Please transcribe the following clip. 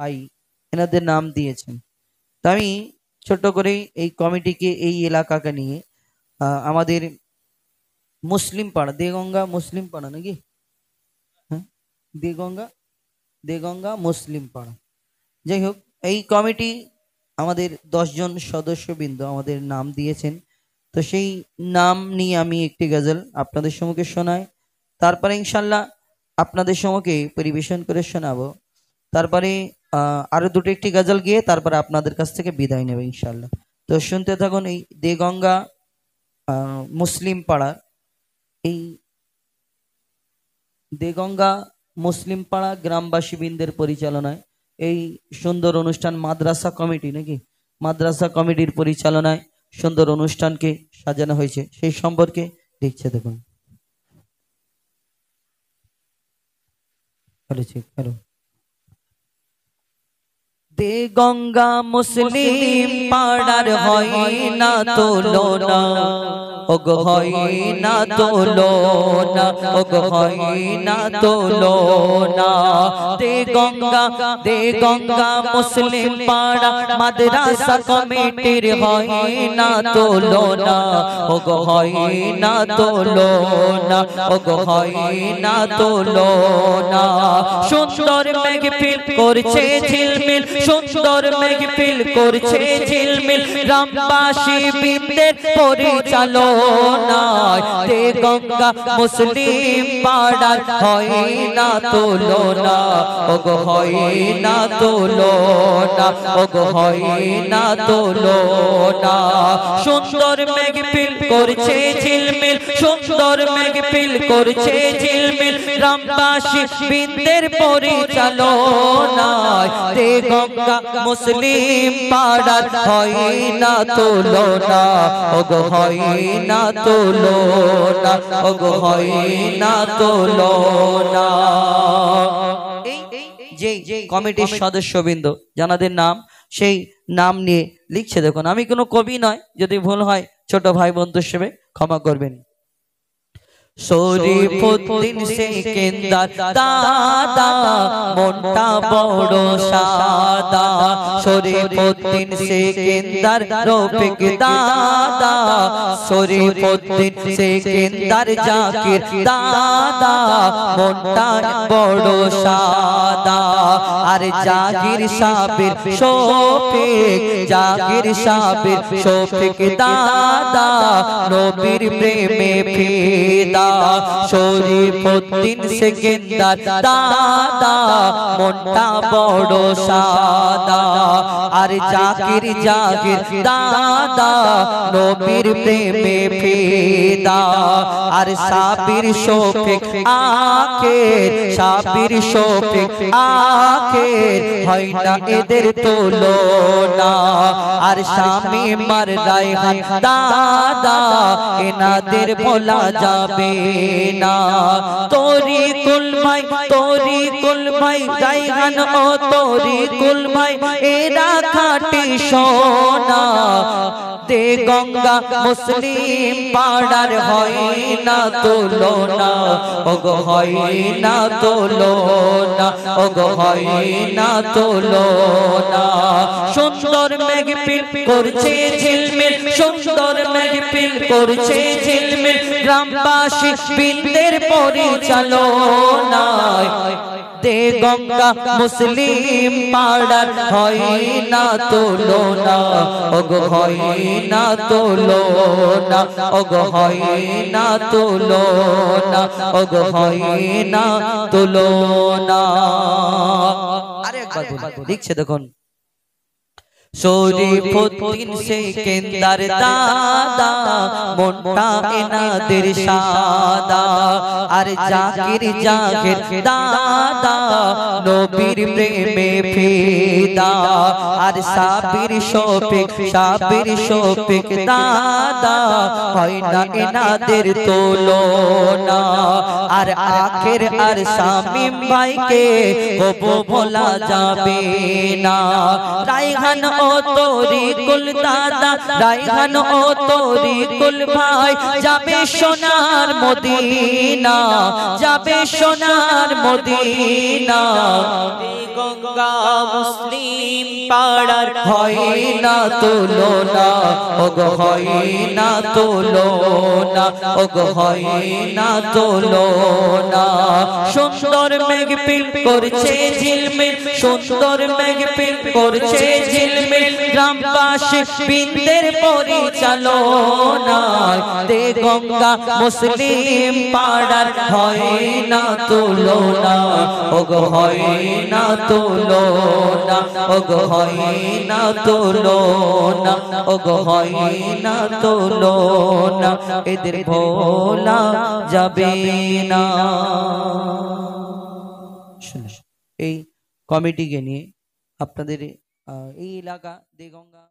ভাই এনাদের নাম দিয়েছেন। তো আমি ছোট্ট করে এই কমিটিকে এই এলাকাকে নিয়ে আমাদের মুসলিম পাড়া দেগঙ্গা মুসলিম পাড়া নাকি, হ্যাঁ দেগঙ্গা দেগঙ্গা মুসলিম পাড়া, যাই হোক এই কমিটি আমাদের 10 জন সদস্যবৃন্দ আমাদের নাম দিয়েছেন। তো সেই নাম নিয়ে আমি একটি গজল আপনাদের সম্মুখে শোনাই, তারপরে ইনশাল্লাহ আপনাদের সম্মুখে পরিবেশন করে শোনাবো। তারপরে আরো দুটো একটি গজল গিয়ে তারপরে আপনাদের কাছ থেকে বিদায় নেবে ইনশাল্লাহ। তো শুনতে থাকুন এই দেগঙ্গা মুসলিম পাড়া, এই দেগঙ্গা মুসলিম পাড়া গ্রামবাসী বৃন্দের পরিচালনায় এই সুন্দর অনুষ্ঠান, মাদ্রাসা কমিটি নাকি, মাদ্রাসা কমিটির পরিচালনায় সুন্দর অনুষ্ঠানকে সাজানো হয়েছে, সেই সম্পর্কে লিখছে দেখুন। হ্যালো, দেগঙ্গা মুসলিম পাড়ার হয় না তুলনা, ওগো হয় না তুলনা, ওগো হয় না তুলনা। দেগঙ্গা দেগঙ্গা মুসলিম পাড়া মাদ্রাসা কমিটির হয় না তুলনা, ওগো হয় না তুলনা, ওগো হয় না তুলনা। সুন্দর মেঘফিল করছে ঝিলমিল, সুন্দর মেঘফিল করছে ঝিলমিল, গ্রামবাসী বৃন্দের পরিচালনায় দেগঙ্গা মুসলিম পাড়ার হয় না তুলনা, ওগো হয় না তুলনা, ওগো হয় না তুলনা। সুন্দর মেঘফিল করছে ঝিলমিল, সুন্দর মেঘফিল করছে ঝিলমিল, গ্রামবাসী বৃন্দের পরিচালনায় দেগঙ্গা মুসলিম পাড়ার হয় না তুলনা, ওগো হয় না তুলনা, ওগো হয় না তুলনা। এই যে কমিটির সদস্যবৃন্দ যাদের নাম, সেই নাম নিয়ে লিখছে দেখুন। আমি কোনো কবি নয়, যদি ভুল হয় ছোট ভাই বন্ধু হিসেবে ক্ষমা করবেন। শরীফুদ্দিন সেকেন্দার দাদা মনটা বড় সাদা, শরীফুদ্দিন সেকেন্দার রফিক দাদা, শরীফুদ্দিন সেকেন্দার জাকির দাদা মনটা বড় সাদা। আর জাকির সাবির শফিক, জাকির সাবির শফিক দাদা নবীর প্রেমে ফিদা। শরীফুদ্দিন সেকেন্দার দাদা মনটা বড় সাদা। আর জাকির জাকির দাদা নবীর প্রেমে ফিদা। আর সাবির শফিক আখের, সাবির শফিক আখের হয় না এদের তুলনা। আর শামীমার রায়হান দাদা এনাদের ভোলা যাবে না। তরিকুল ভাই, তরিকুল ভাই রায়হান ও তরিকুল ভাই এরা খাঁটি সোনা। দেগঙ্গা মুসলিম পাড়ার হয় না তুলনা, ওগো হয় না তুলনা, ওগো হয় না তুলনা। সুন্দর মেঘফিল করছে ঝিলমিল, সুন্দর মেঘফিল করছে ঝিলমিল, গ্রামবাসী বৃন্দের পরিচালনায় দেগঙ্গা মুসলিম পাড়ার হয় না তুলনা, ওগো হয় না তুলনা, ওগো হয় না তুলনা, ওগো হয় না তুলনা। আরেকবার লিখছে দেখুন। শরীফুদ্দিন সেকেন্দার দাদা মনটা এনাদের সাদা। আর জাকির জাকির দাদা নবীর প্রেমে ফিদা। না আর সাবির শফিক দাদা হয় না এনাদের তুলনা আর আখের আর শামীম ভাইকে কবু ভোলা যাবে না রায়হান ও তরিকুল দাদা রায়হান ও তরিকুল ভাই যাবে সোনার মদিনা যাবে সোনার মদিনা গঙ্গা মুসলিম পাড়ার হয় না তুলনা ওগো হয় না তুলনা ওগো হয় না তুলনা সুন্দর মেঘপিল করছে ঝিলমিল সুন্দর মেঘপিল করছে ঝিলমিল গ্রামবাসী বৃন্দের পরিচালনায় তে গঙ্গা মুসলিম পাড়ার হয় না তুলনা ওগো হয় না তুলনা ওগো হয় না তুলনা ওগো হয় না তুলনা এদের ভোলা যাবে না। এই কমিটিকে নিয়ে আপনাদের এই এলাকা দেগঙ্গা